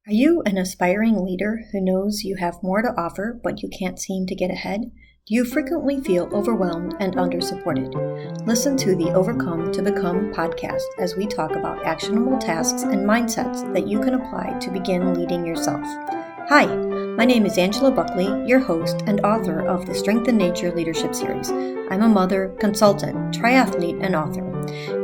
Are you an aspiring leader who knows you have more to offer but you can't seem to get ahead? Do you frequently feel overwhelmed and under-supported? Listen to the Overcome to Become podcast as we talk about actionable tasks and mindsets that you can apply to begin leading yourself. Hi, my name is Angela Buckley, your host and author of the Strength in Nature Leadership Series. I'm a mother, consultant, triathlete, and author.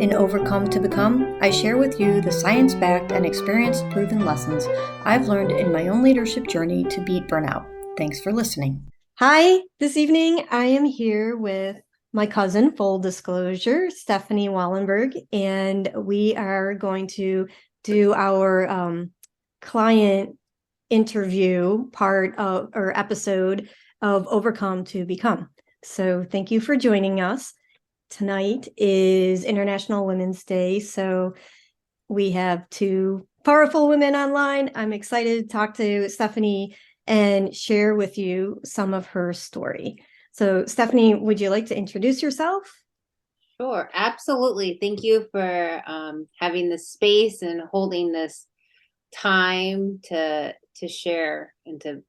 In Overcome to Become, I share with you the science-backed and experience-proven lessons I've learned in my own leadership journey to beat burnout. Thanks for listening. Hi, this evening I am here with my cousin, full disclosure, Stephanie Wollenburg, and we are going to do our client interview part of or episode of Overcome to Become. So thank you for joining us. Tonight is International Women's Day, so we have two powerful women online. I'm excited to talk to Stephanie and share with you some of her story. So Stephanie, would you like to introduce yourself? Sure, absolutely. Thank you for having this space and holding this time to share and to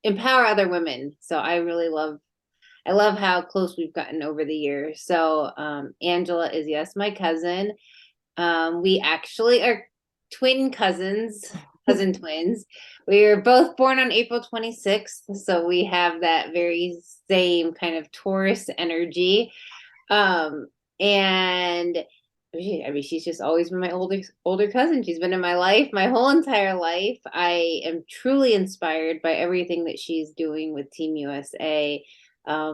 empower other women. So I love how close we've gotten over the years. So Angela is, yes, my cousin. We actually are twin cousins, cousin twins. We were both born on April 26th. So we have that very same kind of Taurus energy. And she's just always been my older cousin. She's been in my life my whole entire life. I am truly inspired by everything that she's doing with Team USA.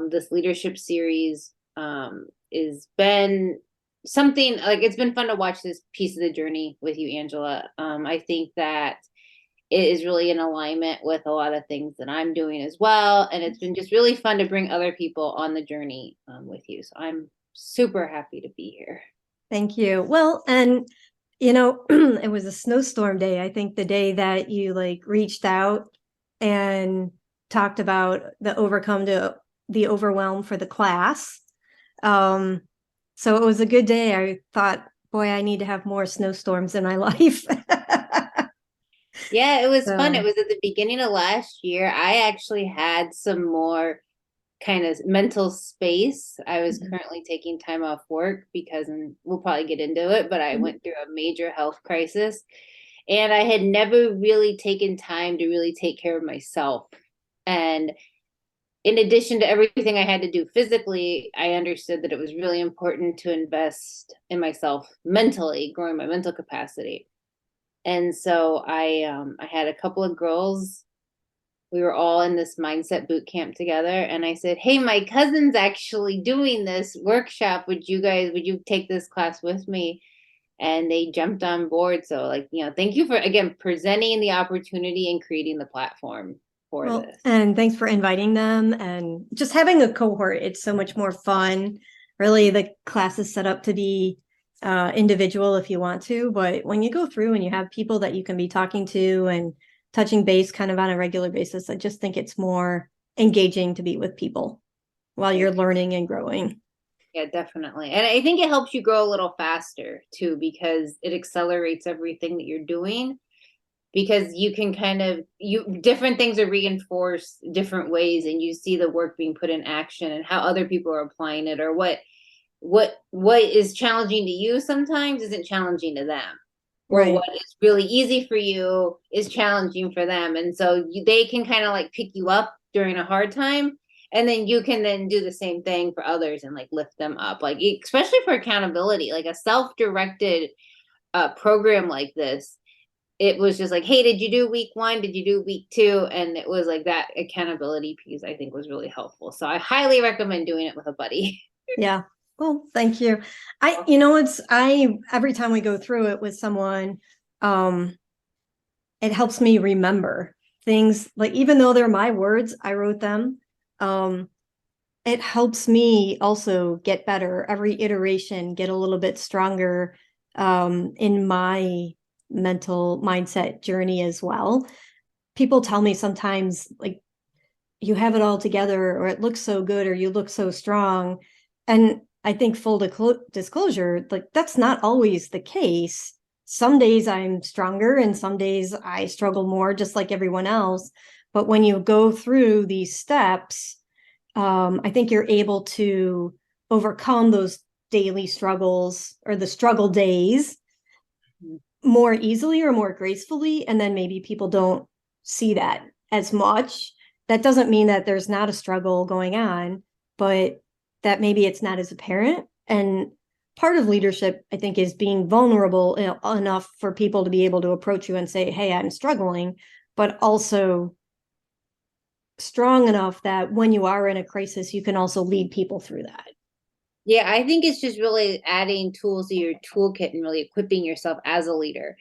This leadership series has been something like it's been fun to watch this piece of the journey with you, Angela. I think that it is really in alignment with a lot of things that I'm doing as well. And it's been just really fun to bring other people on the journey with you. So I'm super happy to be here. Thank you. Well, and it was a snowstorm day. I think the day that you reached out and talked about the overcome to the overwhelm for the class. So it was a good day. I thought, boy, I need to have more snowstorms in my life. Yeah, it was fun. It was at the beginning of last year. I actually had some more kind of mental space. I was currently taking time off work because, and we'll probably get into it, but I went through a major health crisis and I had never really taken time to really take care of myself. And in addition to everything I had to do physically, I understood that it was really important to invest in myself mentally, growing my mental capacity. And so I had a couple of girls. We were all in this mindset boot camp together. And I said, hey, my cousin's actually doing this workshop. Would you take this class with me? And they jumped on board. So thank you for, again, presenting the opportunity and creating the platform for this. And thanks for inviting them and just having a cohort. It's so much more fun. Really, the class is set up to be individual if you want to. But when you go through and you have people that you can be talking to and touching base kind of on a regular basis, I just think it's more engaging to be with people while you're learning and growing. Yeah, definitely. And I think it helps you grow a little faster too, because it accelerates everything that you're doing, because you can different things are reinforced different ways and you see the work being put in action and how other people are applying it, or what is challenging to you sometimes isn't challenging to them. Right. Or what is really easy for you is challenging for them. And so they can kind of pick you up during a hard time. And then you can then do the same thing for others and lift them up, especially for accountability, a self-directed program like this. It was just hey, did you do week 1? Did you do week 2? And it was that accountability piece, I think, was really helpful. So I highly recommend doing it with a buddy. Yeah. Well, thank you. Every time we go through it with someone, it helps me remember things, even though they're my words, I wrote them. It helps me also get better every iteration, get a little bit stronger in my mental mindset journey as well. People tell me sometimes you have it all together, or it looks so good, or you look so strong. And I think full disclosure, that's not always the case. some days I'm stronger and some days I struggle more, just like everyone else. But when you go through these steps, I think you're able to overcome those daily struggles or the struggle days more easily or more gracefully. And then maybe people don't see that as much. That doesn't mean that there's not a struggle going on, but that maybe it's not as apparent. And part of leadership, I think, is being vulnerable enough for people to be able to approach you and say, hey, I'm struggling, but also strong enough that when you are in a crisis, you can also lead people through that. Yeah, I think it's just really adding tools to your toolkit and really equipping yourself as a leader.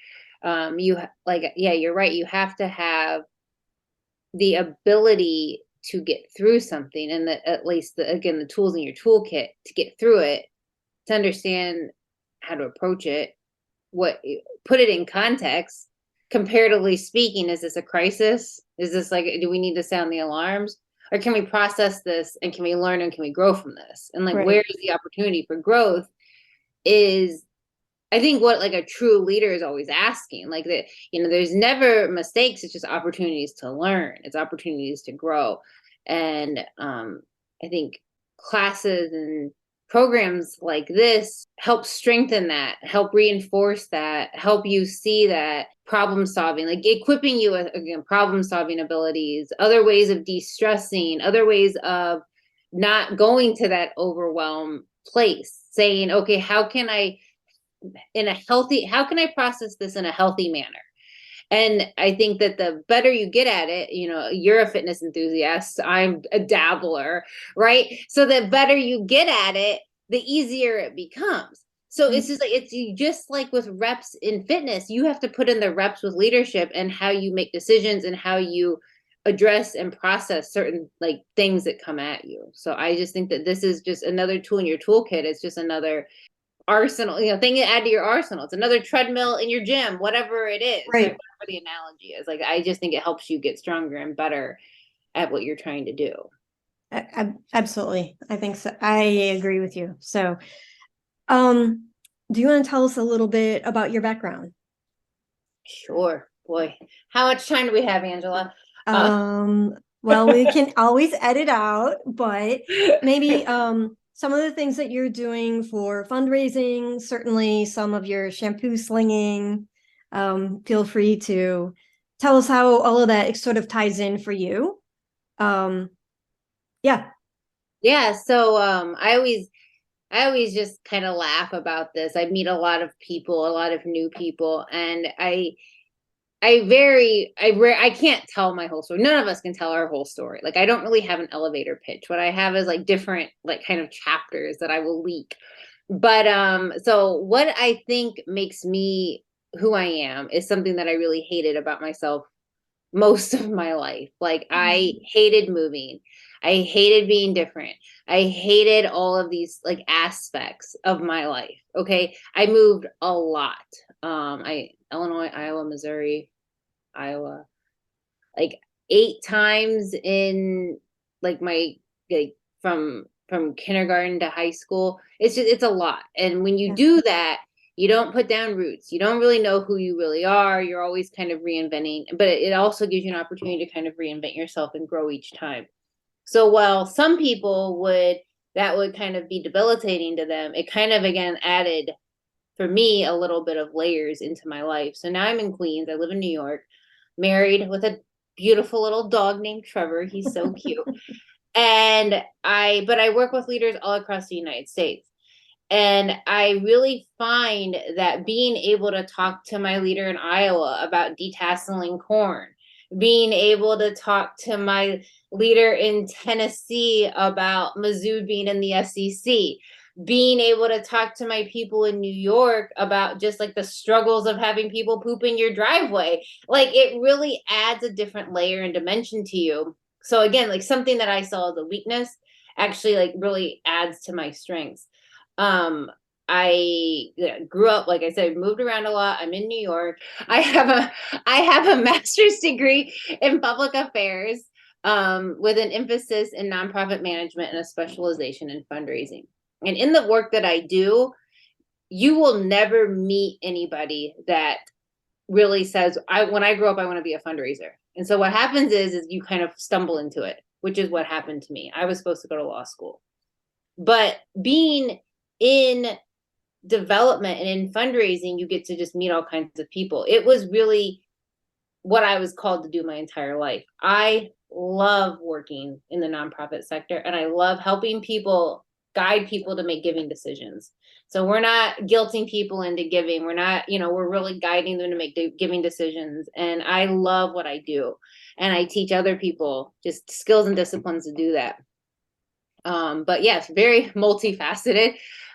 You're right. You have to have the ability to get through something, and at least the tools in your toolkit to get through it, to understand how to approach it, put it in context. Comparatively speaking, is this a crisis? Is this do we need to sound the alarms? Or can we process this and can we learn and can we grow from this? And Right. where is the opportunity for growth is, I think, what a true leader is always asking. There's never mistakes. It's just opportunities to learn. It's opportunities to grow. And I think classes and programs like this help strengthen that, help reinforce that, help you see that problem solving, equipping you with, again, problem solving abilities, other ways of de-stressing, other ways of not going to that overwhelm place, saying, okay, how can I process this in a healthy manner? And I think that the better you get at it, you're a fitness enthusiast, I'm a dabbler, right? So the better you get at it, the easier it becomes. So it's just like with reps in fitness, you have to put in the reps with leadership and how you make decisions and how you address and process certain things that come at you. So I just think that this is just another tool in your toolkit. It's just another arsenal, thing to add to your arsenal. It's another treadmill in your gym, whatever it is, Right. whatever the analogy is. I just think it helps you get stronger and better at what you're trying to do. Absolutely. I think so. I agree with you. So, do you want to tell us a little bit about your background? Sure. Boy, how much time do we have, Angela? Well, we can always edit out, but maybe some of the things that you're doing for fundraising, certainly some of your shampoo slinging. Feel free to tell us how all of that sort of ties in for you. Yeah. Yeah. So I always just kind of laugh about this. I meet a lot of people, a lot of new people, and I can't tell my whole story. None of us can tell our whole story. I don't really have an elevator pitch. What I have is different kind of chapters that I will leak. But so what I think makes me who I am is something that I really hated about myself most of my life. I hated moving. I hated being different. I hated all of these aspects of my life. Okay. I moved a lot. Illinois, Iowa, Missouri, Iowa, 8 times in my from kindergarten to high school. It's a lot. And when you do that, you don't put down roots. You don't really know who you really are. You're always kind of reinventing, but it also gives you an opportunity to kind of reinvent yourself and grow each time. So while some people that would kind of be debilitating to them, it kind of, again, added for me a little bit of layers into my life. So now I'm in Queens. I live in New York, married with a beautiful little dog named Trevor. He's so cute. But I work with leaders all across the United States. And I really find that being able to talk to my leader in Iowa about detasseling corn, being able to talk to my leader in Tennessee about Mizzou being in the SEC, being able to talk to my people in New York about just the struggles of having people poop in your driveway. It really adds a different layer and dimension to you. So again, something that I saw as a weakness actually really adds to my strengths. I grew up, like I said, moved around a lot. I'm in New York. I have a master's degree in public affairs, with an emphasis in nonprofit management and a specialization in fundraising. And in the work that I do, you will never meet anybody that really says, when I grow up, I want to be a fundraiser. And so what happens is you kind of stumble into it, which is what happened to me. I was supposed to go to law school, but being in development and in fundraising, you get to just meet all kinds of people. It was really what I was called to do my entire life. I love working in the nonprofit sector, and I love helping people, guide people to make giving decisions. So we're not guilting people into giving. We're not, we're really guiding them to make giving decisions. And I love what I do. And I teach other people just skills and disciplines to do that. But yes, very multifaceted.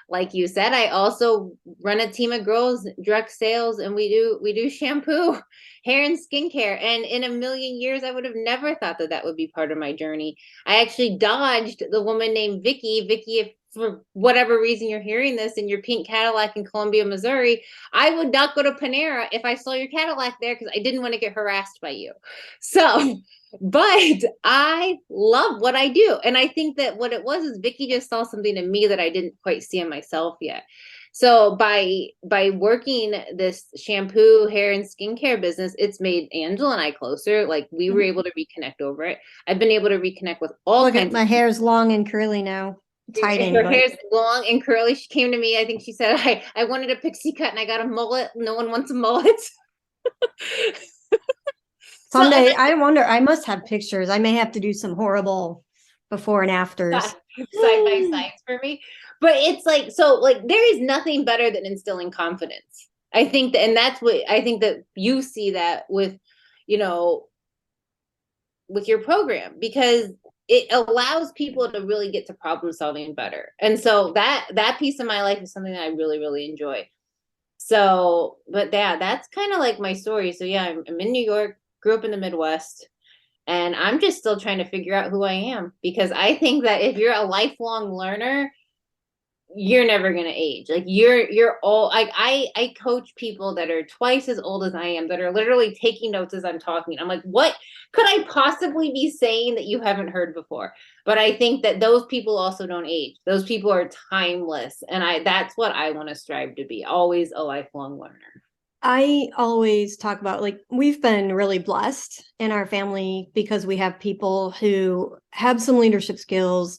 Like you said, I also run a team of girls, direct sales, and we do shampoo, hair, and skincare. And in a million years, I would have never thought that would be part of my journey. I actually dodged the woman named Vicky. Vicky, if for whatever reason you're hearing this in your pink Cadillac in Columbia, Missouri, I would not go to Panera if I saw your Cadillac there because I didn't want to get harassed by you. So, but I love what I do. And I think that what it was is Vicky just saw something in me that I didn't quite see in myself yet. So by working this shampoo, hair, and skincare business, it's made Angela and I closer. Like we were able to reconnect over it. I've been able to reconnect with all Look kinds at my hair's long and curly now. It's hiding. Her hair's long and curly. She came to me. I think she said, I wanted a pixie cut and I got a mullet. No one wants a mullet. Someday, I wonder, I must have pictures. I may have to do some horrible before and afters. Side by sides for me. But it's like, so like, there is nothing better than instilling confidence. I think that, and that's what I think that you see that with, with your program, because it allows people to really get to problem solving better. And so that piece of my life is something that I really, really enjoy. So, but yeah, that's kind of like my story. So yeah, I'm in New York, grew up in the Midwest, and I'm just still trying to figure out who I am, because I think that if you're a lifelong learner, you're never going to age. Like you're all like, I coach people that are twice as old as I am, that are literally taking notes as I'm talking. I'm like, what could I possibly be saying that you haven't heard before? But I think that those people also don't age. Those people are timeless. And that's what I want to strive to be, always a lifelong learner. I always talk about, like, we've been really blessed in our family because we have people who have some leadership skills,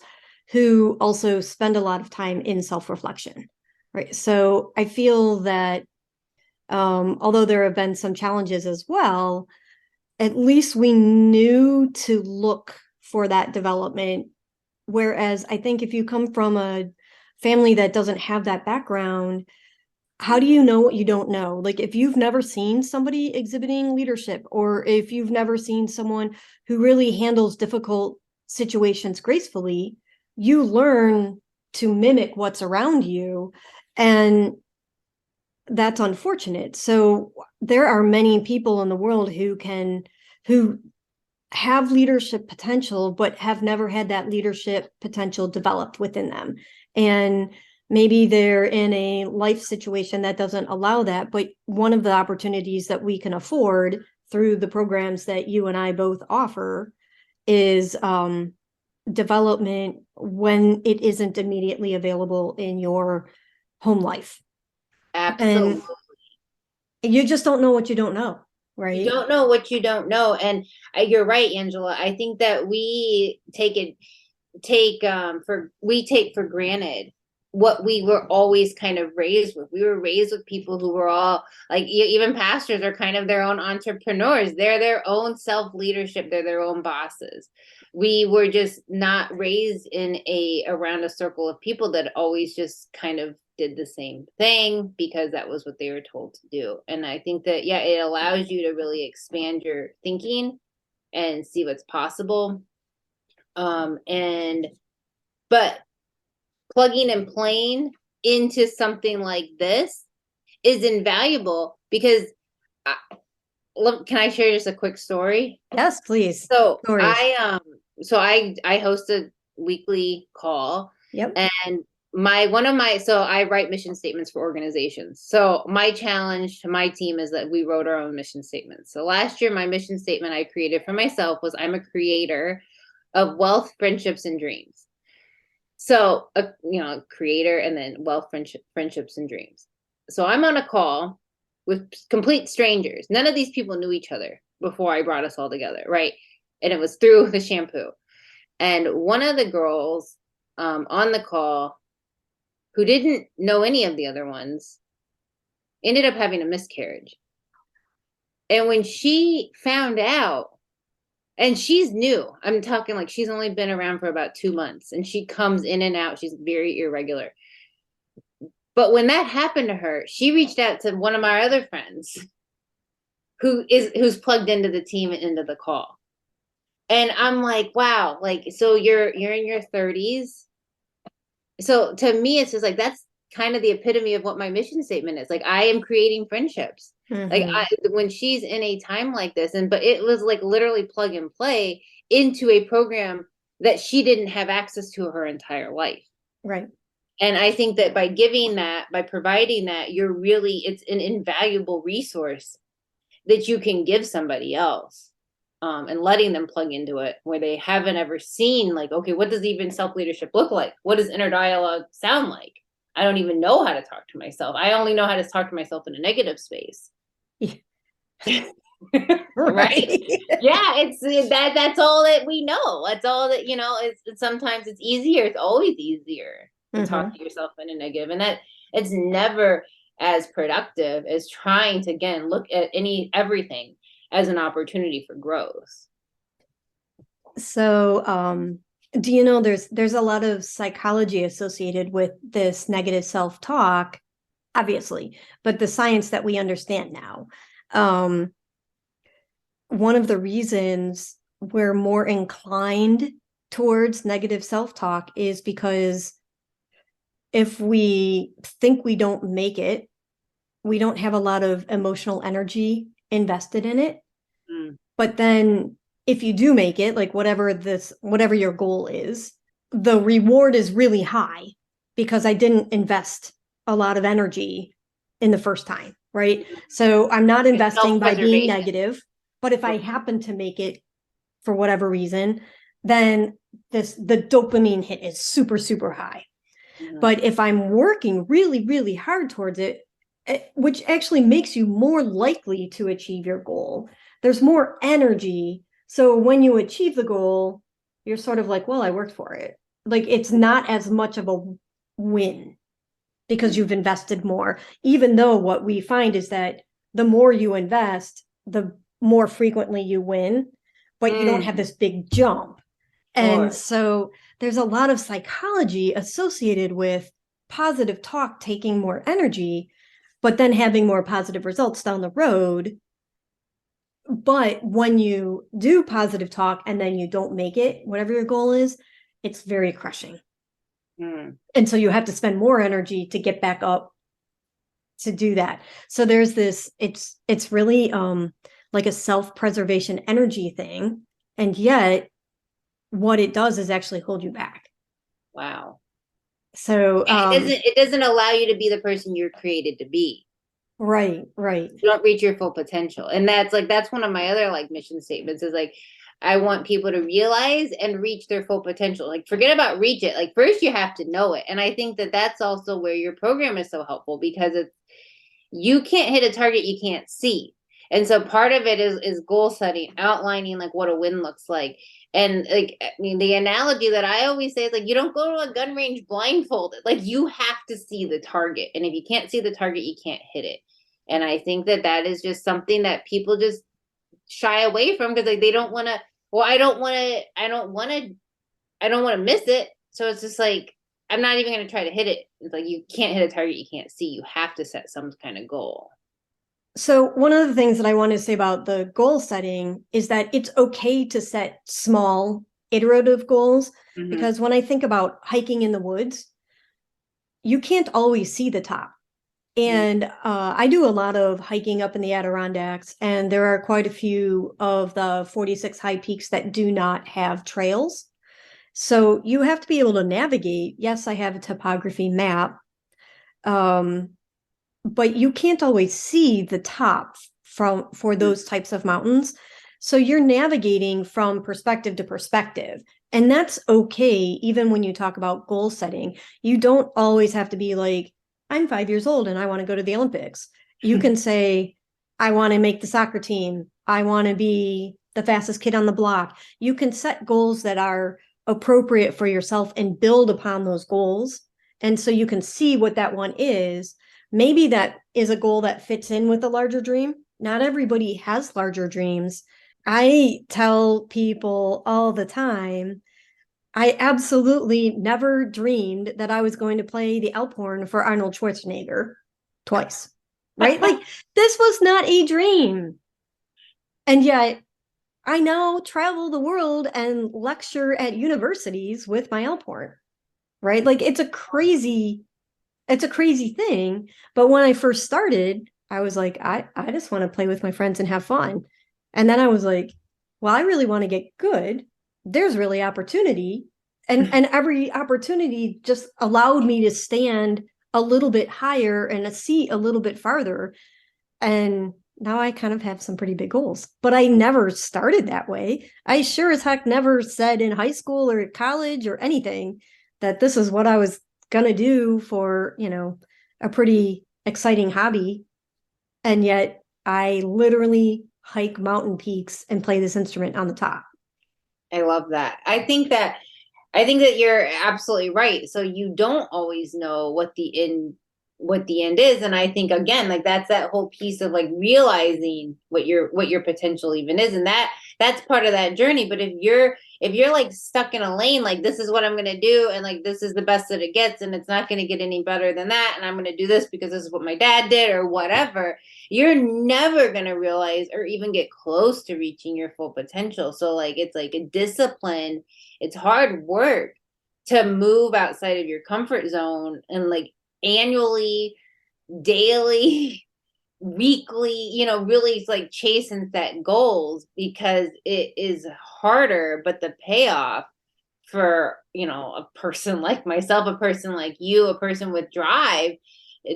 who also spend a lot of time in self-reflection, right? So I feel that although there have been some challenges as well, at least we knew to look for that development. Whereas I think if you come from a family that doesn't have that background, how do you know what you don't know? Like if you've never seen somebody exhibiting leadership, or if you've never seen someone who really handles difficult situations gracefully, you learn to mimic what's around you. And that's unfortunate. So there are many people in the world who have leadership potential, but have never had that leadership potential developed within them. And maybe they're in a life situation that doesn't allow that. But one of the opportunities that we can afford through the programs that you and I both offer is development when it isn't immediately available in your home life. Absolutely. And you just don't know what you don't know, right? You don't know what you don't know. And you're right, Angela. I think that we take for granted what we were always kind of raised with. We were raised with people who were all like, even pastors are kind of their own entrepreneurs. They're their own self-leadership. They're their own bosses. We were just not raised around a circle of people that always just kind of did the same thing because that was what they were told to do. And I think that, yeah, it allows you to really expand your thinking and see what's possible. But plugging and playing into something like this is invaluable because can I share just a quick story? Yes, please. So Stories. I host a weekly call. Yep. And so I write mission statements for organizations. So my challenge to my team is that we wrote our own mission statements. So last year, my mission statement I created for myself was, I'm a creator of wealth, friendships, and dreams. So, creator, and then wealth, friendships, and dreams. So I'm on a call with complete strangers. None of these people knew each other before I brought us all together, right? And it was through the shampoo. And one of the girls on the call, who didn't know any of the other ones, ended up having a miscarriage. And when she found out, and she's new, I'm talking like she's only been around for about 2 months, and she comes in and out. She's very irregular. But when that happened to her, she reached out to one of my other friends who's plugged into the team and into the call. And I'm like, wow, like, so you're in your 30s. So to me, it's just like, that's kind of the epitome of what my mission statement is. Like, I am creating friendships. Like, when she's in a time like this, but it was like literally plug and play into a program that she didn't have access to her entire life. Right. And I think that by giving that, by providing that, it's an invaluable resource that you can give somebody else, and letting them plug into it where they haven't ever seen, like, okay, what does even self-leadership look like? What does inner dialogue sound like? I don't even know how to talk to myself. I only know how to talk to myself in a negative space. Yeah. Right? Yeah, that's all that we know. That's all that, it's sometimes it's easier. It's always easier to talk to yourself in a negative. And that it's never as productive as trying to, again, look at everything as an opportunity for growth. So, do you know there's a lot of psychology associated with this negative self-talk, obviously, but the science that we understand now. One of the reasons we're more inclined towards negative self-talk is because if we think we don't make it, we don't have a lot of emotional energy invested in it. But then if you do make it, like whatever your goal is, the reward is really high because I didn't invest a lot of energy in the first time, right? So I'm not investing by being negative, but if I happen to make it for whatever reason, then the dopamine hit is super, super high. But if I'm working really, really hard towards it, which actually makes you more likely to achieve your goal, there's more energy. So when you achieve the goal, you're sort of like, well, I worked for it. Like, it's not as much of a win because you've invested more, even though what we find is that the more you invest, the more frequently you win, but you don't have this big jump. And so there's a lot of psychology associated with positive talk taking more energy, but then having more positive results down the road. But when you do positive talk and then you don't make it, whatever your goal is, it's very crushing. And so you have to spend more energy to get back up to do that. So there's this, it's really like a self-preservation energy thing. And yet what it does is actually hold you back. Wow. So it doesn't allow you to be the person you're created to be. Right. You don't reach your full potential. And that's one of my other like mission statements is like, I want people to realize and reach their full potential. Like, forget about reach it. Like, first you have to know it. And I think that that's also where your program is so helpful, because you can't hit a target you can't see. And so part of it is goal setting, outlining like what a win looks like. And like, I mean, the analogy that I always say is like, you don't go to a gun range blindfolded. Like, you have to see the target. And if you can't see the target, you can't hit it. And I think that is just something that people just shy away from, because like they don't want to, well, I don't want to miss it. So it's just like, I'm not even going to try to hit it. It's like, you can't hit a target you can't see. You have to set some kind of goal. So one of the things that I want to say about the goal setting is that it's okay to set small iterative goals, because when I think about hiking in the woods, you can't always see the top. And I do a lot of hiking up in the Adirondacks, and there are quite a few of the 46 high peaks that do not have trails. So you have to be able to navigate. Yes, I have a topography map, but you can't always see the top for those types of mountains. So you're navigating from perspective to perspective. And that's okay, even when you talk about goal setting. You don't always have to be like I'm 5 years old and I want to go to the Olympics. You can say, I want to make the soccer team. I want to be the fastest kid on the block. You can set goals that are appropriate for yourself and build upon those goals. And so you can see what that one is. Maybe that is a goal that fits in with a larger dream. Not everybody has larger dreams. I tell people all the time, I absolutely never dreamed that I was going to play the Alphorn for Arnold Schwarzenegger twice, right? Like, this was not a dream. And yet I now travel the world and lecture at universities with my Alphorn, right? Like, it's a crazy thing. But when I first started, I was like, I just want to play with my friends and have fun. And then I was like, well, I really want to get good. There's really opportunity. And every opportunity just allowed me to stand a little bit higher and see a little bit farther. And now I kind of have some pretty big goals, but I never started that way. I sure as heck never said in high school or college or anything that this is what I was going to do for, a pretty exciting hobby. And yet I literally hike mountain peaks and play this instrument on the top. I love that. I think that you're absolutely right. So you don't always know what the end is. And I think, again, like that's that whole piece of like realizing what your potential even is. And that's part of that journey. But if you're like stuck in a lane, like this is what I'm going to do. And like, this is the best that it gets. And it's not going to get any better than that. And I'm going to do this because this is what my dad did or whatever. You're never going to realize or even get close to reaching your full potential. So like, it's like a discipline. It's hard work to move outside of your comfort zone and like annually, daily, weekly, really like chase and set goals, because it is harder, but the payoff for, a person like myself, a person like you, a person with drive,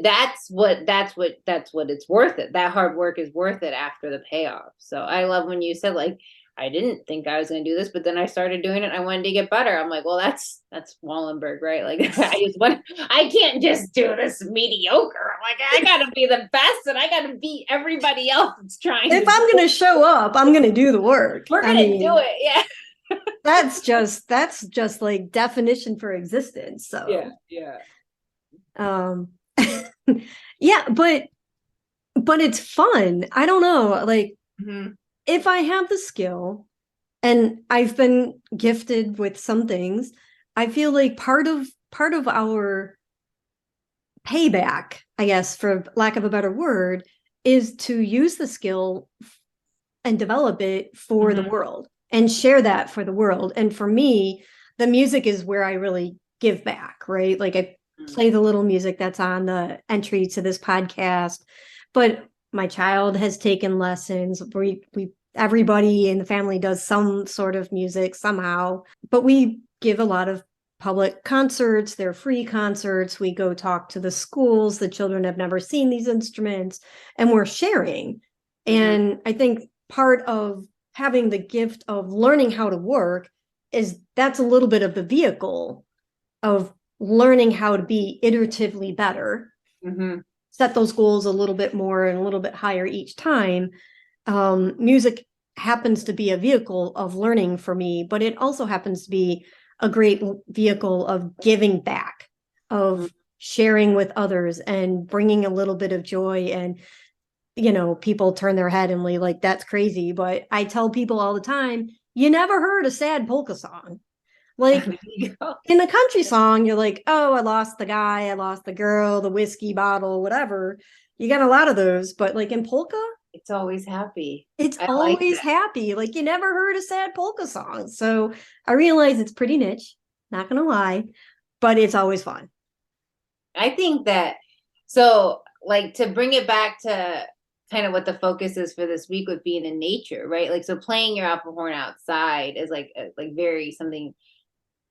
that's what it's worth it. That hard work is worth it after the payoff. So I love when you said like, I didn't think I was going to do this, but then I started doing it. I wanted to get better. I'm like, well, that's Wollenburg, right? Like I can't just do this mediocre. I'm like, I got to be the best, and I got to beat everybody else that's trying. If I'm going to show up, I'm going to do the work. We're going to do it. Yeah. that's just like definition for existence. So yeah. Yeah, but it's fun. I don't know, like if I have the skill and I've been gifted with some things, I feel like part of our payback, I guess, for lack of a better word, is to use the skill and develop it for the world and share that for the world. And for me, the music is where I really give back, right? Like I play the little music that's on the entry to this podcast, but my child has taken lessons. We everybody in the family does some sort of music somehow, but we give a lot of public concerts. They're free concerts. We go talk to the schools. The children have never seen these instruments, and we're sharing. And I think part of having the gift of learning how to work is that's a little bit of the vehicle of learning how to be iteratively better, set those goals a little bit more and a little bit higher each time. Music happens to be a vehicle of learning for me, but it also happens to be a great vehicle of giving back, of sharing with others and bringing a little bit of joy. And, people turn their head and like, that's crazy. But I tell people all the time, you never heard a sad polka song. Like in a country song, you're like, oh, I lost the guy, I lost the girl, the whiskey bottle, whatever. You got a lot of those, but like in polka, it's always happy. It's always happy. Like you never heard a sad polka song. So I realize it's pretty niche, not gonna lie, but it's always fun. I think that, so like to bring it back to kind of what the focus is for this week with being in nature, right? Like, so playing your Alphorn outside is like very something.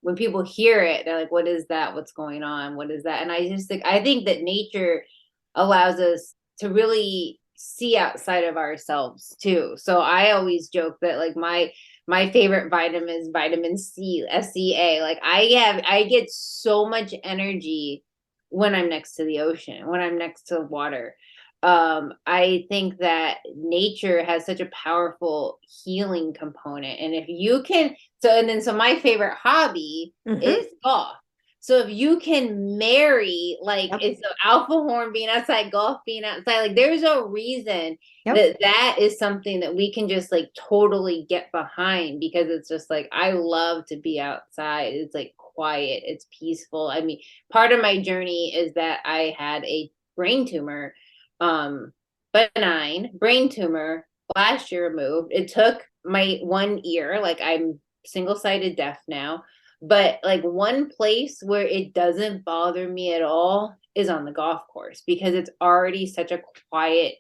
When people hear it, they're like, what is that? What's going on? What is that? And I think that nature allows us to really see outside of ourselves too. So I always joke that like my favorite vitamin is vitamin C, SCA. Like I get so much energy when I'm next to the ocean, when I'm next to water. I think that nature has such a powerful healing component. And if you can, so my favorite hobby is golf. So if you can marry, like, Yep. it's the alpha horn being outside, golf being outside, like, there's a reason Yep. that is something that we can just like totally get behind, because it's just like, I love to be outside. It's like quiet, it's peaceful. I mean, part of my journey is that I had a brain tumor, benign brain tumor, last year removed. It took my one ear, like, I'm single-sided deaf now, but like one place where it doesn't bother me at all is on the golf course, because it's already such a quiet,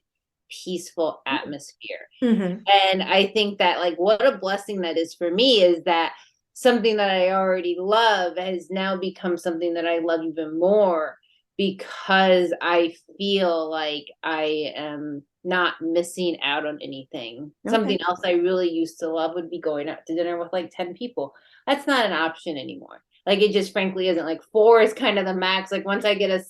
peaceful atmosphere. Mm-hmm. And I think that, like, what a blessing that is for me, is that something that I already love has now become something that I love even more, because I feel like I am not missing out on anything. Okay. Something else I really used to love would be going out to dinner with like 10 people. That's not an option anymore. Like, it just frankly isn't. Like, four is kind of the max. Like, once I get a,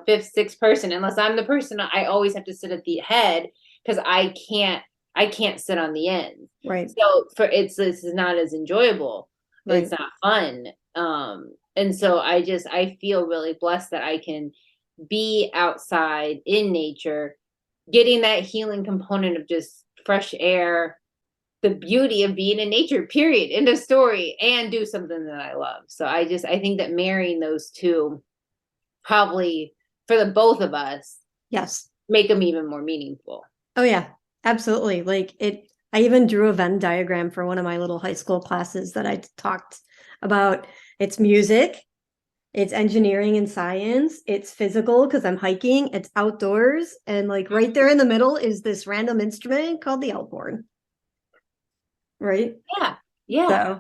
fifth, sixth person, unless I'm the person, I always have to sit at the head, because I can't sit on the end. Right. So this is not as enjoyable. Right. It's not fun. And so I feel really blessed that I can be outside in nature, getting that healing component of just fresh air, the beauty of being in nature, period, end of story, and do something that I love. So I think that marrying those two, probably for the both of us, Yes. make them even more meaningful. Oh yeah, absolutely. Like I even drew a Venn diagram for one of my little high school classes that I talked about. It's music, it's engineering and science, it's physical because I'm hiking, it's outdoors, and like right there in the middle is this random instrument called the elk horn. Right? Yeah. Yeah.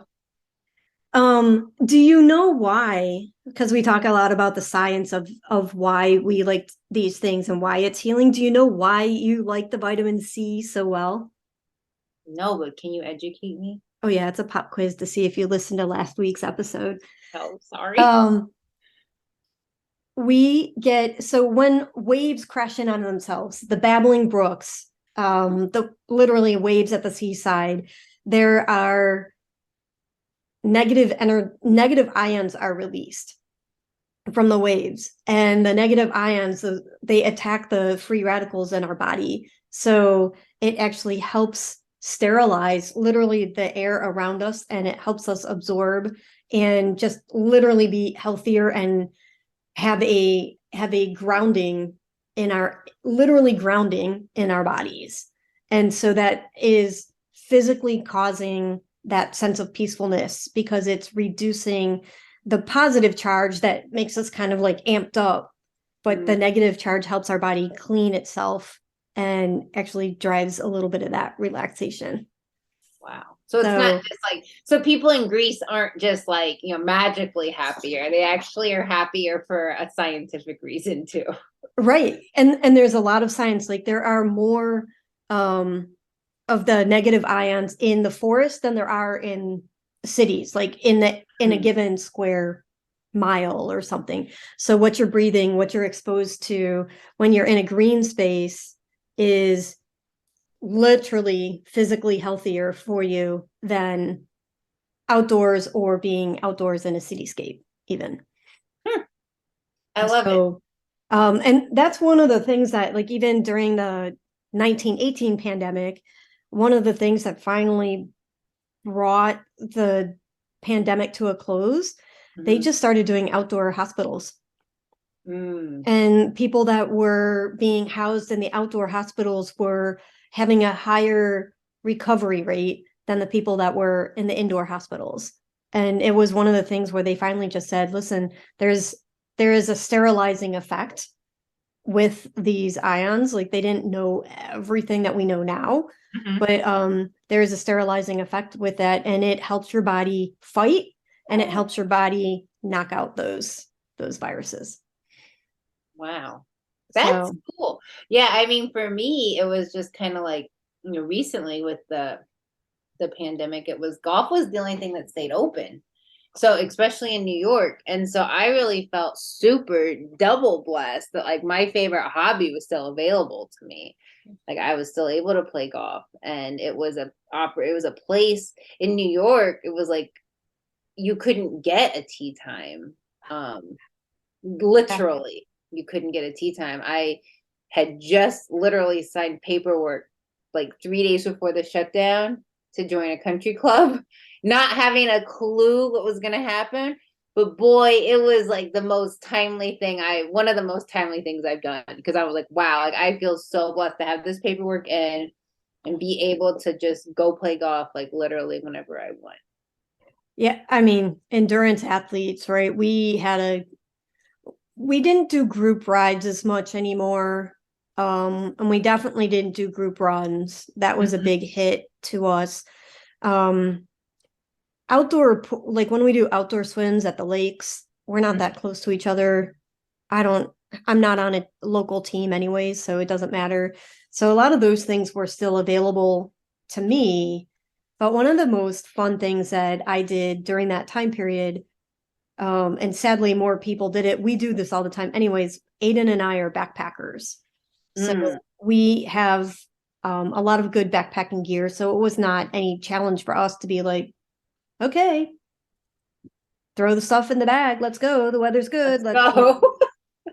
So, do you know why? Because we talk a lot about the science of why we like these things and why it's healing. Do you know why you like the vitamin C so well? No, but can you educate me? Oh yeah, it's a pop quiz to see if you listened to last week's episode. Oh, sorry. Um, we get so when waves crash in on themselves, the babbling brooks, the literally waves at the seaside, there are negative ions are released from the waves, and the negative ions, they attack the free radicals in our body, so it actually helps sterilize literally the air around us, and it helps us absorb and just literally be healthier and have a grounding in our literally grounding in our bodies. And so that is physically causing that sense of peacefulness, because it's reducing the positive charge that makes us kind of like amped up, but the negative charge helps our body clean itself and actually drives a little bit of that relaxation. Wow. So it's not just like, so people in Greece aren't just like, magically happier. They actually are happier for a scientific reason too. Right. And there's a lot of science. Like, there are more of the negative ions in the forest than there are in cities, like in a given square mile or something. So what you're breathing, what you're exposed to when you're in a green space is literally physically healthier for you than outdoors or being outdoors in a cityscape even. I love it. And that's one of the things that, like, even during the 1918 pandemic, one of the things that finally brought the pandemic to a close, they just started doing outdoor hospitals. And people that were being housed in the outdoor hospitals were having a higher recovery rate than the people that were in the indoor hospitals. And it was one of the things where they finally just said, listen, there is a sterilizing effect with these ions. Like, they didn't know everything that we know now, but there is a sterilizing effect with that, and it helps your body fight, and it helps your body knock out those viruses. Wow. That's cool. Yeah, I mean, for me, it was just kind of like, recently with the pandemic, it was golf was the only thing that stayed open. So especially in New York. And so I really felt super double blessed that like my favorite hobby was still available to me. Like I was still able to play golf, and it was a place in New York. It was like you couldn't get a tea time. Literally, you couldn't get a tea time. I had just literally signed paperwork like 3 days before the shutdown to join a country club, not having a clue what was going to happen. But boy, it was like one of the most timely things I've done, because I was like, wow, like I feel so blessed to have this paperwork in and be able to just go play golf like literally whenever I want. Yeah, I mean, endurance athletes, right? We didn't do group rides as much anymore. And we definitely didn't do group runs. That was a big hit to us. Outdoor, like when we do outdoor swims at the lakes, we're not that close to each other. I'm not on a local team anyways, so it doesn't matter. So a lot of those things were still available to me. But one of the most fun things that I did during that time period, and sadly more people did it, we do this all the time anyways, Aiden and I are backpackers. So we have a lot of good backpacking gear. So it was not any challenge for us to be like, okay, throw the stuff in the bag. Let's go. The weather's good. Let's go.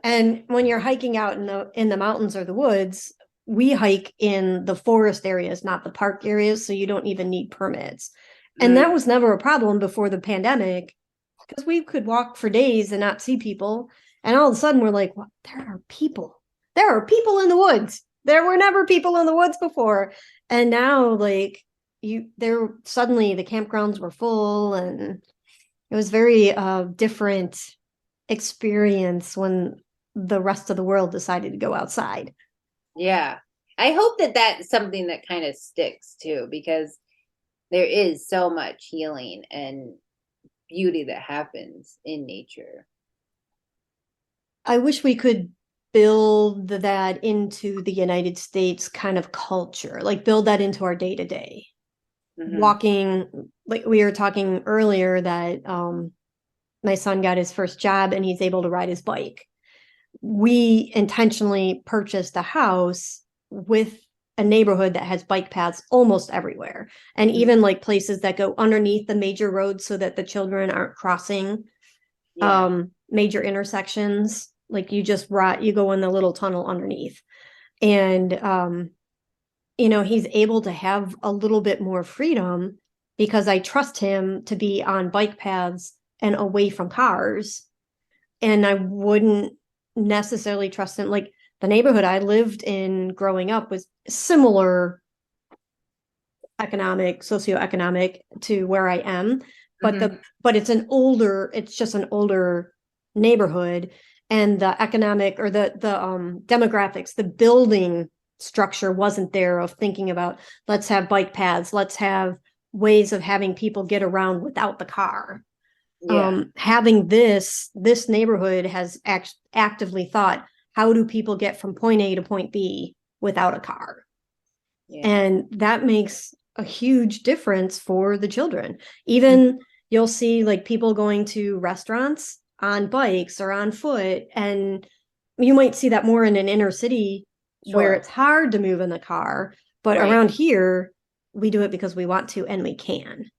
And when you're hiking out in the mountains or the woods, we hike in the forest areas, not the park areas. So you don't even need permits. And that was never a problem before the pandemic, because we could walk for days and not see people. And all of a sudden we're like, well, there are people. There are people in the woods. There were never people in the woods before. And now like suddenly the campgrounds were full, and it was very different experience when the rest of the world decided to go outside. Yeah. I hope that that's something that kind of sticks too, because there is so much healing and beauty that happens in nature. I wish we could build that into the United States kind of culture, like build that into our day to day. Walking, like we were talking earlier that my son got his first job and he's able to ride his bike. We intentionally purchased a house with a neighborhood that has bike paths almost everywhere, and even like places that go underneath the major roads so that the children aren't crossing major intersections. Like you go in the little tunnel underneath, and he's able to have a little bit more freedom because I trust him to be on bike paths and away from cars. And I wouldn't necessarily trust him. Like the neighborhood I lived in growing up was similar socioeconomic to where I am, but it's just an older neighborhood, and the economic or the demographics, the building structure wasn't there of thinking about, let's have bike paths, let's have ways of having people get around without the car. Having this neighborhood has actively thought, how do people get from point A to point B without a car? And that makes a huge difference for the children. Even you'll see like people going to restaurants on bikes or on foot, and you might see that more in an inner city where it's hard to move in the car, but around here we do it because we want to and we can.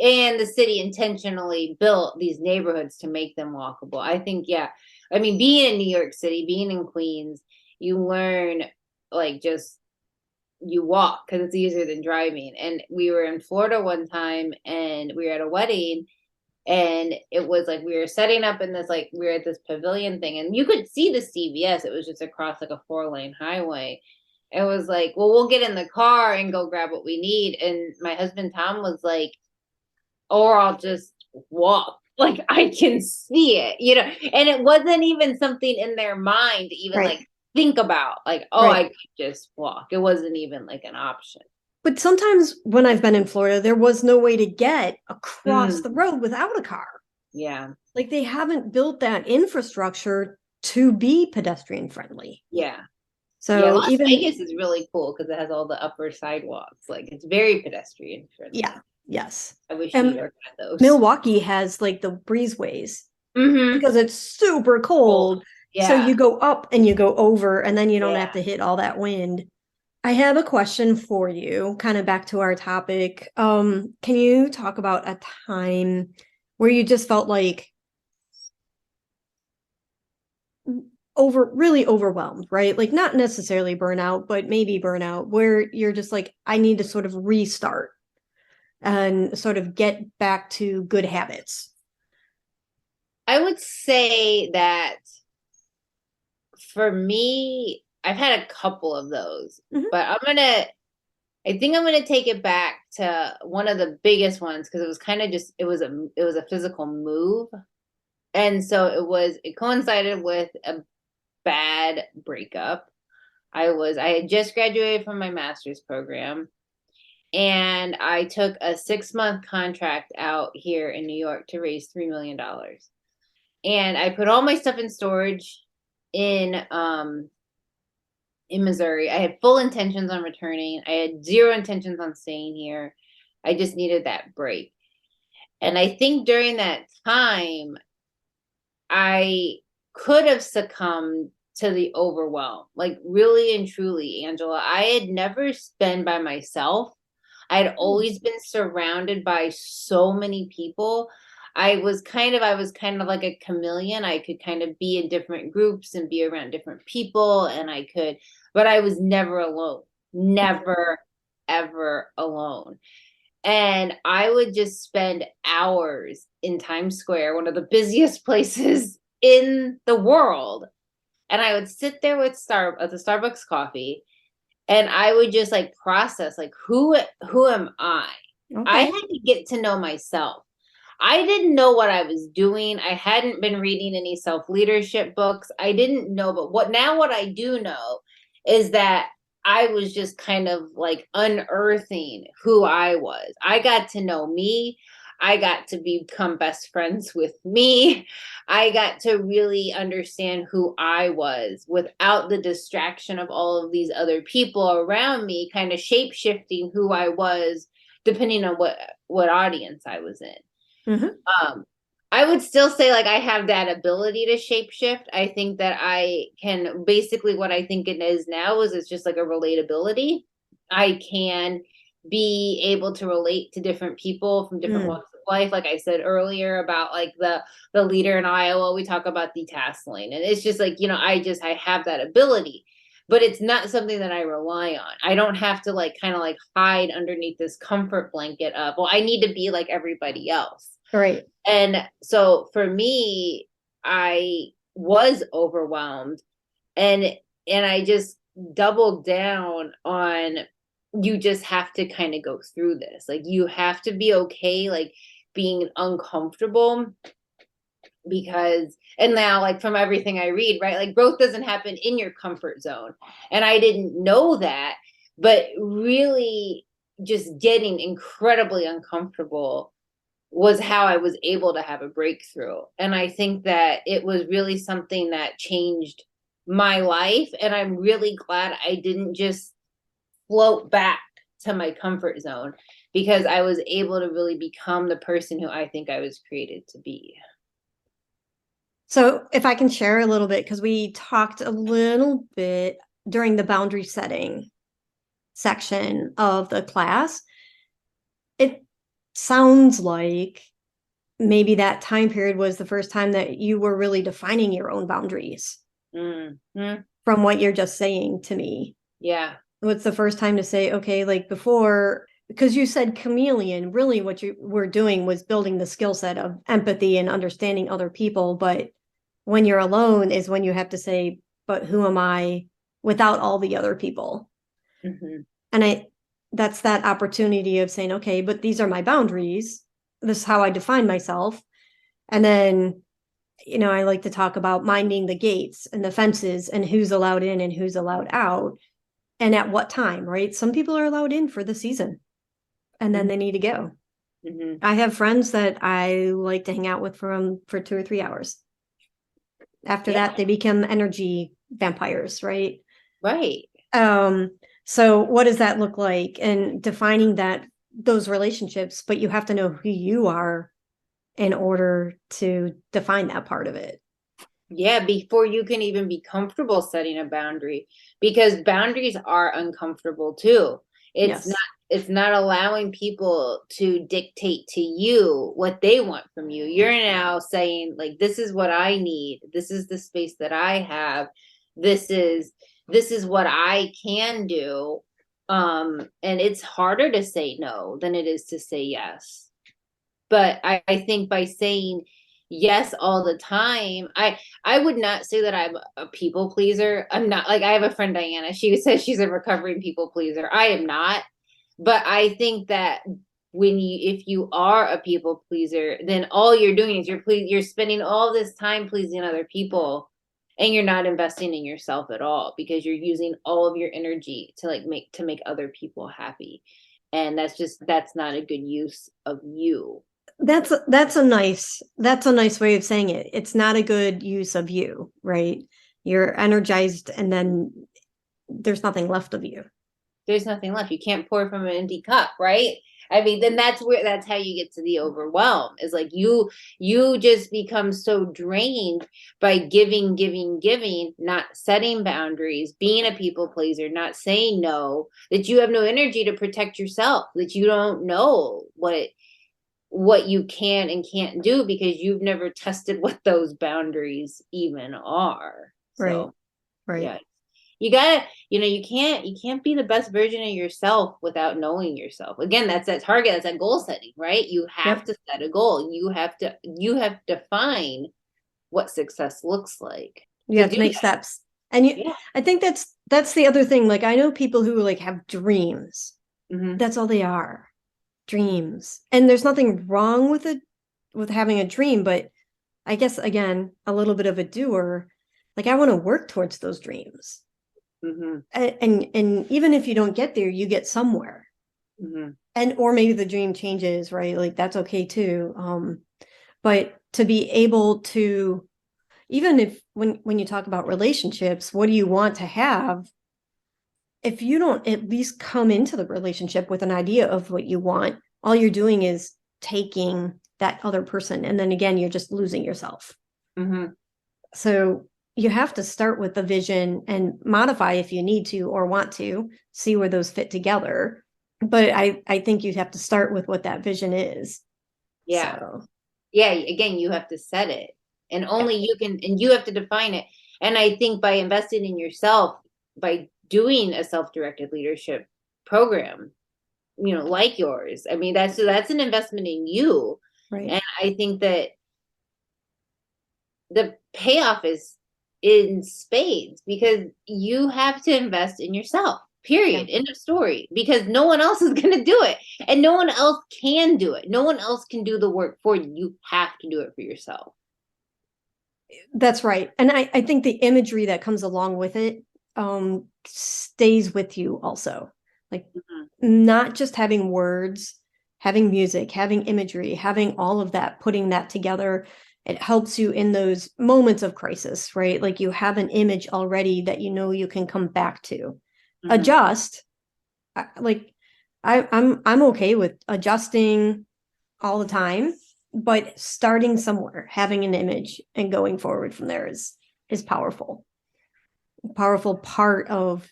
And the city intentionally built these neighborhoods to make them walkable. I think, I mean, being in New York City, being in Queens, you learn like just you walk because it's easier than driving. And we were in Florida one time and we were at a wedding, and it was like we were setting up in this, like we were at this pavilion thing, and you could see the CVS. It was just across like a 4-lane highway. It was like, well, we'll get in the car and go grab what we need. And my husband Tom was like, or I'll just walk. Like I can see it, and it wasn't even something in their mind to even like think about, like, I could just walk. It wasn't even like an option. But sometimes when I've been in Florida, there was no way to get across the road without a car. Yeah. Like they haven't built that infrastructure to be pedestrian friendly. Yeah. So Las Vegas is really cool because it has all the upper sidewalks. Like it's very pedestrian friendly. Yeah. Yes. I wish And New York had those. Milwaukee has like the breezeways because it's super cold. Yeah. So you go up and you go over, and then you don't Yeah. have to hit all that wind. I have a question for you, kind of back to our topic. Can you talk about a time where you just felt like really overwhelmed, right? Like not necessarily burnout, but maybe burnout, where you're just like, I need to sort of restart and sort of get back to good habits. I would say that for me, I've had a couple of those, but I think I'm gonna take it back to one of the biggest ones because it was kind of just it was a physical move, and so it coincided with a bad breakup. I had just graduated from my master's program, and I took a 6-month contract out here in New York to raise $3 million. And I put all my stuff in storage in Missouri. I had full intentions on returning. I had zero intentions on staying here. I just needed that break. And I think during that time, I could have succumbed to the overwhelm. Like really and truly, Angela, I had never been by myself. I had always been surrounded by so many people. I was kind of like a chameleon. I could kind of be in different groups and be around different people, but I was never alone. Never, ever alone. And I would just spend hours in Times Square, one of the busiest places in the world. And I would sit there with the Starbucks coffee, and I would just like process like who am I? Okay. I had to get to know myself. I didn't know what I was doing. I hadn't been reading any self-leadership books. I didn't know, but what I do know is that I was just kind of like unearthing who I was. I got to know me. I got to become best friends with me. I got to really understand who I was without the distraction of all of these other people around me, kind of shape shifting who I was depending on what audience I was in. I would still say like I have that ability to shapeshift. I think that I can basically what I think it is now is it's just like a relatability. I can be able to relate to different people from different walks of life. Like I said earlier about like the leader in Iowa, we talk about detasseling. And it's just like, I have that ability. But it's not something that I rely on. I don't have to like kind of like hide underneath this comfort blanket of, well, I need to be like everybody else. Right. And so for me, I was overwhelmed and I just doubled down on you just have to kind of go through this. Like you have to be okay, like being uncomfortable and now like from everything I read, right? Like growth doesn't happen in your comfort zone. And I didn't know that, but really just getting incredibly uncomfortable was how I was able to have a breakthrough. And I think that it was really something that changed my life. And I'm really glad I didn't just float back to my comfort zone because I was able to really become the person who I think I was created to be. So if I can share a little bit, because we talked a little bit during the boundary setting section of the class, it sounds like maybe that time period was the first time that you were really defining your own boundaries from what you're just saying to me. Yeah. What's the first time to say, okay, like before, because you said chameleon, really what you were doing was building the skill set of empathy and understanding other people. But when you're alone is when you have to say, but who am I without all the other people? And that's that opportunity of saying, okay, but these are my boundaries. This is how I define myself. And then, I like to talk about minding the gates and the fences and who's allowed in and who's allowed out and at what time, right? Some people are allowed in for the season and then they need to go. I have friends that I like to hang out with for 2 or 3 hours. After that, they become energy vampires, right? Right. So what does that look like? And defining that those relationships, but you have to know who you are in order to define that part of it. Yeah, before you can even be comfortable setting a boundary, because boundaries are uncomfortable too. It's Yes. it's not allowing people to dictate to you what they want from you. You're now saying, like, this is what I need. This is the space that I have. This is what I can do. And it's harder to say no than it is to say yes. But I think by saying yes all the time, I would not say that I'm a people pleaser. I'm not. Like, I have a friend, Diana, she says she's a recovering people pleaser. I am not. But I think that if you are a people pleaser, then all you're doing is you're spending all this time pleasing other people, and you're not investing in yourself at all, because you're using all of your energy to make other people happy. And that's not a good use of you. That's a nice way of saying it. It's not a good use of you, right? You're energized and then there's nothing left of you. There's nothing left. You can't pour from an empty cup, right? I mean, then that's how you get to the overwhelm, is like you just become so drained by giving, not setting boundaries, being a people pleaser, not saying no, that you have no energy to protect yourself, that you don't know what you can and can't do, because you've never tested what those boundaries even are. So, Right. yeah. You gotta, you can't be the best version of yourself without knowing yourself. Again, that's that target, that's that goal setting, right? You have to set a goal. You have to define what success looks like. You have to make steps. And I think that's the other thing. Like, I know people who like have dreams. Mm-hmm. That's all they are. Dreams. And there's nothing wrong with having a dream, but I guess, again, a little bit of a doer. Like, I want to work towards those dreams. Mm-hmm. And even if you don't get there, you get somewhere. Mm-hmm. Or maybe the dream changes, right? Like, that's okay too. But to be able to, even if when you talk about relationships, what do you want to have? If you don't at least come into the relationship with an idea of what you want, all you're doing is taking that other person. And then again, you're just losing yourself. Mm-hmm. So you have to start with the vision and modify if you need to or want to, see where those fit together. But I think you'd have to start with what that vision is. Yeah. So. Yeah. Again, you have to set it, and only you can, and you have to define it. And I think by investing in yourself, by doing a self-directed leadership program, like yours, I mean, that's an investment in you. Right. And I think that the payoff is in spades, because you have to invest in yourself, period. End of story. Because no one else is going to do it, and no one else can do it. No one else can do the work for you. You have to do it for yourself. That's right. And I think the imagery that comes along with it stays with you also. Like, not just having words, having music, having imagery, having all of that, putting that together. It helps you in those moments of crisis, right? Like, you have an image already that you can come back to. Adjust. Like, I'm okay with adjusting all the time, but starting somewhere, having an image and going forward from there is powerful. Powerful part of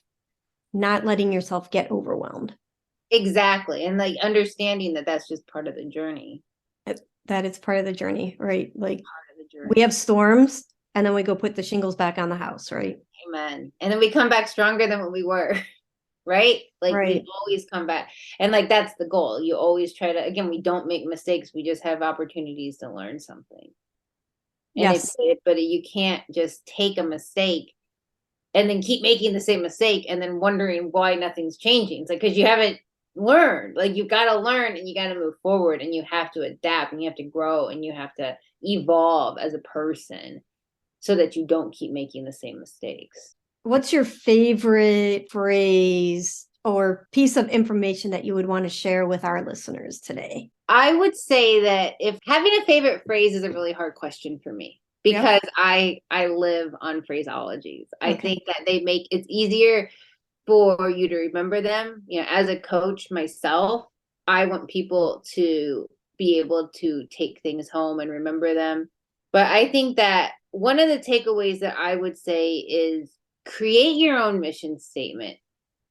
not letting yourself get overwhelmed. Exactly. And like understanding that that's just part of the journey. That it's part of the journey, right? Like, we have storms and then we go put the shingles back on the house, right? Amen. And then we come back stronger than what we were, right? Like, right. We always come back. And like, that's the goal. You always try to, again, we don't make mistakes. We just have opportunities to learn something. And yes. But you can't just take a mistake and then keep making the same mistake and then wondering why nothing's changing. It's like, because you haven't learned. Like, you've got to learn and you got to move forward, and you have to adapt and you have to grow and you have to evolve as a person so that you don't keep making the same mistakes. What's your favorite phrase or piece of information that you would want to share with our listeners today? I would say that if having a favorite phrase is a really hard question for me, because I live on phraseologies. I think that they make it's easier for you to remember them. As a coach myself, I want people to be able to take things home and remember them. But I think that one of the takeaways that I would say is create your own mission statement.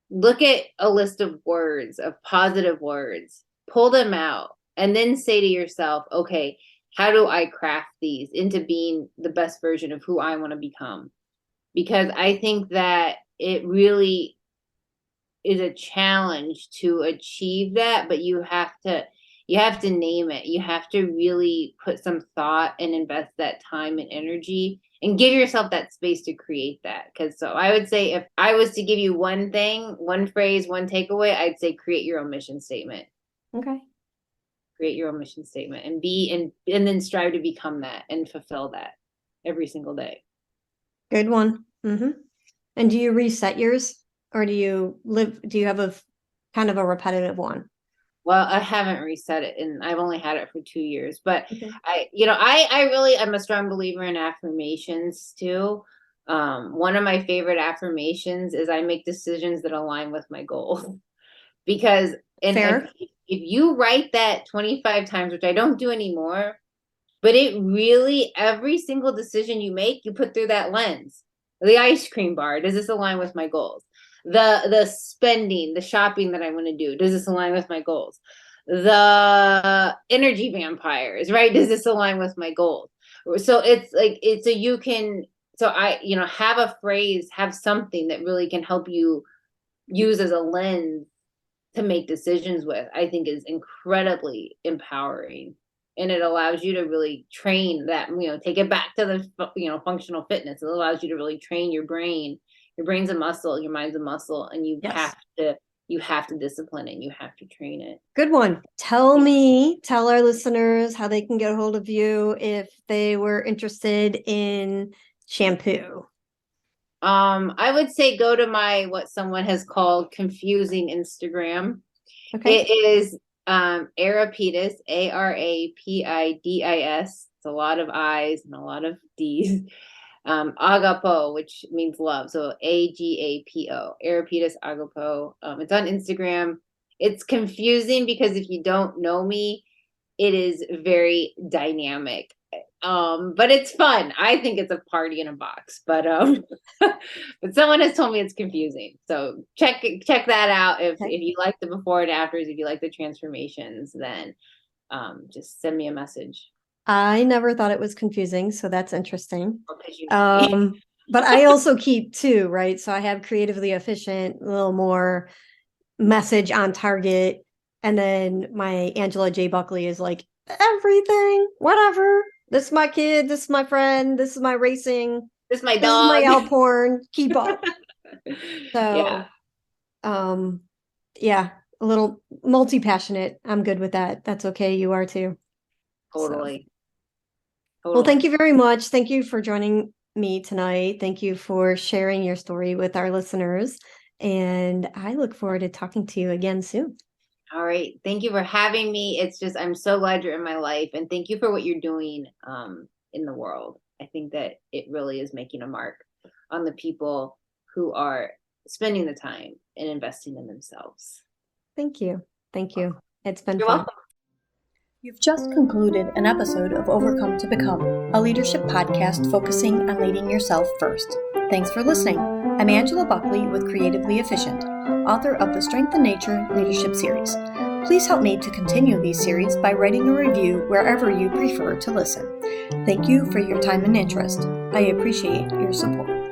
Look at a list of words, of positive words, pull them out, and then say to yourself, okay, how do I craft these into being the best version of who I want to become? Because I think that it really is a challenge to achieve that, but you have to name it. You have to really put some thought and invest that time and energy and give yourself that space to create that. Because so I would say, if I was to give you one thing, one phrase, one takeaway, I'd say create your own mission statement. Okay. Create your own mission statement and then strive to become that and fulfill that every single day. Good one. Mm-hmm. And do you reset yours, or do you have a kind of a repetitive one? Well, I haven't reset it, and I've only had it for 2 years, but Okay. I'm a strong believer in affirmations too. One of my favorite affirmations is I make decisions that align with my goals. Because Fair. if you write that 25 times, which I don't do anymore, but it really, every single decision you make, you put through that lens. The ice cream bar, does this align with my goals? The spending, the shopping that I want to do, does this align with my goals? The energy vampires, right? Does this align with my goals? So have a phrase, have something that really can help you use as a lens to make decisions with, I think is incredibly empowering. And it allows you to really train that, take it back to the, functional fitness. It allows you to really train your brain. Your brain's a muscle, your mind's a muscle, and you Yes. have to discipline it. You have to train it. Good one. Tell our listeners how they can get a hold of you if they were interested in shampoo. I would say go to my, what someone has called confusing Instagram. Okay. It is Arapidis, Arapidis. It's a lot of I's and a lot of D's. Agapo, which means love. So Agapo, Arapidis Agapo. It's on Instagram. It's confusing because if you don't know me, it is very dynamic. But it's fun. I think it's a party in a box, but but someone has told me it's confusing. So check that out. If you like the before and afters, if you like the transformations, then just send me a message. I never thought it was confusing, so that's interesting. But I also keep two, right? So I have creatively efficient, a little more message on target. And then my Angela J. Buckley is like everything, whatever. This is my kid. This is my friend. This is my racing. This is my dog. This is my Alphorn. Keep up. So, yeah, a little multi-passionate. I'm good with that. That's okay. You are too. Totally. Well, thank you very much. Thank you for joining me tonight. Thank you for sharing your story with our listeners. And I look forward to talking to you again soon. All right. Thank you for having me. I'm so glad you're in my life. And thank you for what you're doing in the world. I think that it really is making a mark on the people who are spending the time and investing in themselves. Thank you. Thank you. It's been You're fun. welcome. You've just concluded an episode of Overcome to Become, a leadership podcast focusing on leading yourself first. Thanks for listening. I'm Angela Buckley with Creatively Efficient, author of the Strength in Nature Leadership Series. Please help me to continue these series by writing a review wherever you prefer to listen. Thank you for your time and interest. I appreciate your support.